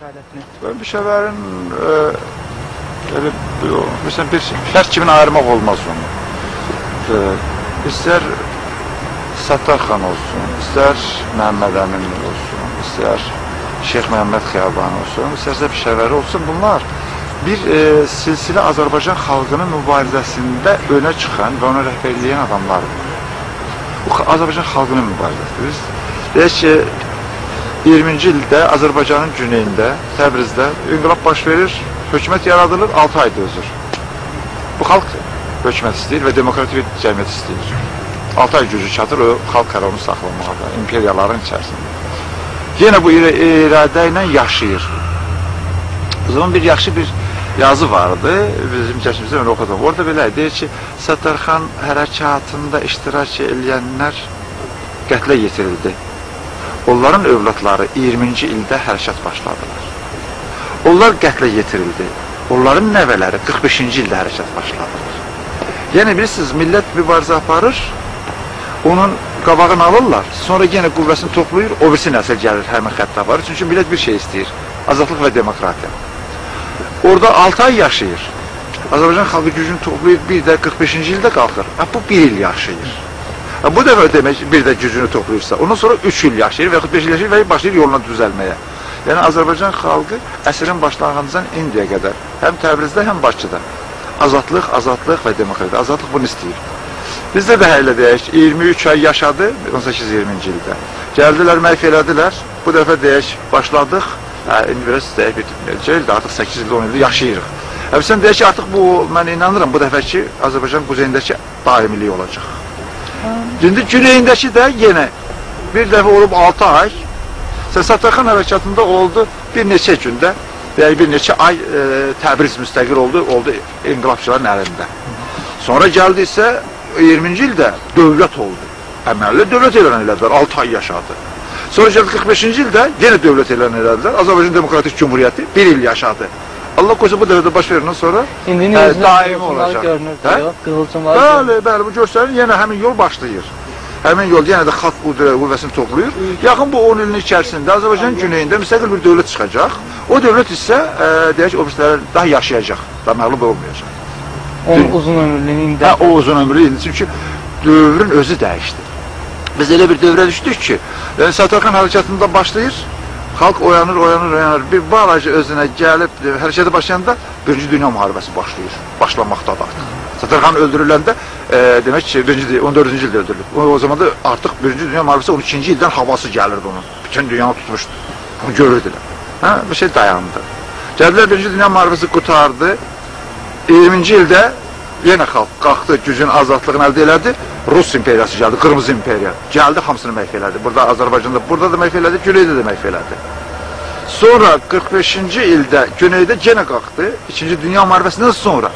fəaliyyətini? Büşəvərin məsələn, bir şəxs kimin ayırmaq olmaz onu. İstər Səttarxan olsun, istər Məhəmməd Əmin olsun, istər Şeyx Məhəmməd Xiyaban olsun, istərsə Büşəvəri olsun. Bunlar bir silsilə Azərbaycan xalqının mübarizəsində önə çıxan və ona rəhbərlik edən adamlardır. Bu Azərbaycan xalqının mübarizəsidir. Deyək ki, 20-ci ildə Azərbaycanın güneyində, Təbrizdə inqilab baş verir, hökumət yaradılır, 6 ay dözür. Bu xalq hökumət istəyir və demokratik bir cəmiyyət istəyir. 6 ay gücü çatır o xalq qərarını saxlamağa da, imperiyaların içərisində. Yenə bu iradə ilə yaşayır. O zaman bir yaxşı bir yazı vardı, bizim keçimizdə öyle oxudum. Orada belə deyir ki, Səttarxan hərəkatında iştirak edənlər qətlə yetirildi. Onların övladları 20-ci ildə hərəkat başladılar. Onlar qətlə yetirildi. Onların nəvələri 45-ci ildə hərəkat başladılar. Yəni bilirsiniz, millət mübarizə aparır, onun qabağını alırlar, sonra yenə qüvvəsini toplayır, o birisi nəsil gəlir həmin xəttə aparır. Çünki millət bir şey istəyir, azadlıq və demokratiya. Orada 6 ay yaşayır. Azərbaycan xalqı gücünü toplayır, bir də 45-ci ildə qalxır. Bu 1 il yaşayır. Bu dəfə demək bir də gücünü toplayırsa, ondan sonra 3 il yaşayır və 45 il yaşayır və başlayır yoluna düzəlməyə. Yəni Azərbaycan xalqı əsrin başlanğıcından indiyə qədər həm Təbrizdə, həm Bakıda azadlıq, azadlıq və demokratiya. Azadlıq bunu istəyir. Bizdə də elə deyək, 23 ay yaşadı 18-20-ci ildə. Gəldilər, məhv elədilər. Bu dəfə deyək, başladıq. İndi biraz deyək, artıq 8 ildə, 10 ildə yaşayırıq. Sən deyək ki, artıq bu, mən inanıram, bu dəfəki Azərbaycan quzeyindəki daimilik olacaq. İndi güneyindəki də yenə bir dəfə olub 6 ay. Səttarxan hərəkatında oldu bir neçə gündə, deyək, bir neçə ay Təbriz müstəqil oldu inqilabçıların əlində. Sonra gəldi isə 20-ci ildə dövlət oldu. Əməlli dövlət elan elədilər, 6 ay yaşadı. Sonra gəldi 45-ci ildə yenə dövlət elan elədilər. Azərbaycan Demokratik Cumhuriyyəti 1 il yaşadı. Allah qoysa bu dəfədə baş verəndən sonra daimi olacaq. Bəli, bu göstərir, yenə həmin yol başlayır. Həmin yol yenə də xalq qüvvəsini toplayır. Yaxın bu 10 ilin içərisində Azərbaycan güneyində müstəqil bir dövlət çıxacaq. O dövlət isə, deyək, o birisləri daha yaşayacaq, daha məğlub olmayacaq. O uzun ömürlüyündə? O uzun ömürlüyündə, çünki dövrün özü dəyişdi. Biz elə bir dövrə düşdük ki, Səttarxan hərəkatında başlayır, xalq oyanır, bir balaca özünə gəlib, hərəkətə başlayanda 1-ci Dünya müharibəsi başlayır, başlamaqdadır artıq. Səttarxan öldürüləndə, demək ki, 14-cü ildə öldürülür. O zaman da artıq 1-ci Dünya müharibəsi 12-ci ildən havası gəlirdi onun, bütün dünyanı tutmuşdu, onu görürdülər. Bir şey dayandı. Gəldilər 1-ci Dünya müharibəsi qutardı, 20-ci ildə yenə xalq qalxdı, gücün azadlığını əldə elədi, Rus imperiyası gəldi, Qırmızı imperiya. Gəldi, hamısını məhv elədi. Burada Azərbaycanda, burada da məhv elədi, Güneydə də məhv elədi. Sonra 45-ci ildə Güneydə yenə qalxdı, 2-ci Dünya müharibəsindən sonra.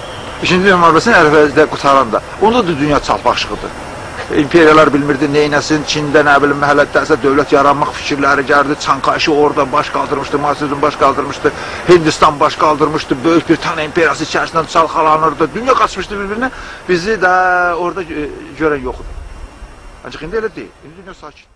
2-ci Dünya müharibəsinin ərəfəsində qutaranda. Onda da dünya çalpaşıqdır. İmperiyalar bilmirdi, neynəsin, Çində, nə bilim, məhəllətdəsə dövlət yaranmaq fikirləri gəldi, Çankayşı orada baş qaldırmışdı, Masudun baş qaldırmışdı, Hindistan baş qaldırmışdı, Böyük Britaniya imperiyası içərisindən çalxalanırdı, dünya qaçmışdı bir-birinə, bizi də orada görən yoxdur. Ancaq indi elə deyil, indi dünya sakit.